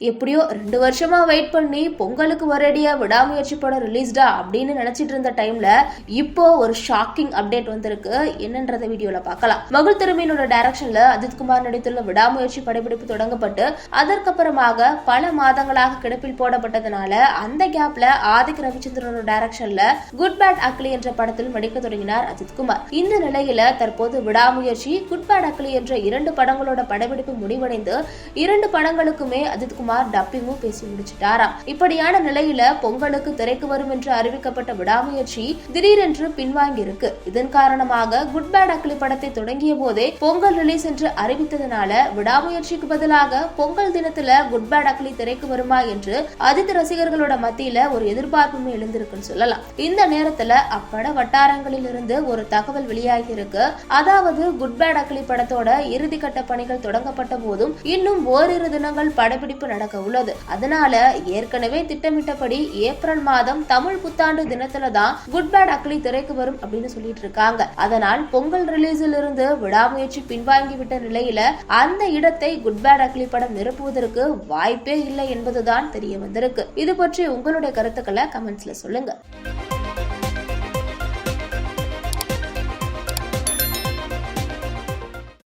எப்படியோ 2 வருஷமா வெயிட் பண்ணி பொங்கலுக்கு ஒரேடியா விடாமுயற்சி படம் ரிலீஸ்டா அப்படின்னு நினைச்சிட்டு இருந்த டைம்ல இப்போ ஒரு ஷாக்கிங் அப்டேட் வந்திருக்கு. என்னன்றத வீடியோல பார்க்கலாம். மகள் திரும்பினோட டைரக்ஷன்ல அஜித்குமார் நடித்துள்ள விடாமுயற்சி படப்பிடிப்பு தொடங்கப்பட்டு அதற்கப்புறமாக பல மாதங்களாக கிடப்பில் போடப்பட்டதுனால அந்த கேப்ல ஆதிக் ரவிச்சந்திரனோட டைரக்ஷன்ல குட் பேட் அக்லி என்ற படத்தில் நடிக்க தொடங்கினார் அஜித்குமார். இந்த நிலையில தற்போது விடாமுயற்சி, குட் பேட் அக்லி என்ற 2 படங்களோட படப்பிடிப்பு முடிவடைந்து 2 படங்களுக்குமே அஜித்குமார் டப்பிங்கும் பேசி முடிச்சிட்டாராம். இப்படியான நிலையில பொங்கலுக்கு திரைக்கு வரும் என்று அறிவிக்கப்பட்ட விடாமுயற்சி திடீரென்று பின்வாங்கி இருக்கு. இதன் காரணமாக குட் பேட் அக்லி படத்தை தொடங்கிய போதே பொங்கல் ரிலீஸ் என்று அறிவித்ததனால விடாமுயற்சிக்கு பதிலாக பொங்கல் தினத்துல குட் பேட் அக்லி திரைக்கு வருமா என்று அஜித் ரசிகர்களோட மத்தியில ஒரு எதிர்பார்ப்புமே எழுந்திருக்குன்னு சொல்லலாம். இந்த நேரத்துல அப்பட வட்டாரங்களில் இருந்து ஒரு தகவல் வெளியாகி இருக்கு. அதாவது குட் பேட் அக்லி படத்தோட இறுதிக்கட்ட பணிகள் தொடங்கப்பட்ட போதும் இன்னும் ஓரிரு தினங்கள் படப்பிடிப்பு நடக்க உள்ளது. அதனால ஏற்கனவே திட்டமிட்டபடி ஏப்ரல் மாதம் தமிழ் புத்தாண்டு தினத்துல தான் குட் பேட் அக்லி திரைக்கு வரும் அப்படின்னு சொல்லிட்டு இருக்காங்க. அதனால் பொங்கல் ரிலீஸில் இருந்து விடாமுயற்சி பின்வாங்கி விட்ட நிலையில அந்த இடத்தை குட் பேட் அக்லி படம் நிரப்புவதற்கு வாய்ப்பே இல்லை என்பதுதான் தெரிய வந்திருக்கு. இது பற்றி உங்களுடைய கருத்துக்களை கமெண்ட்ஸ்ல சொல்லுங்க.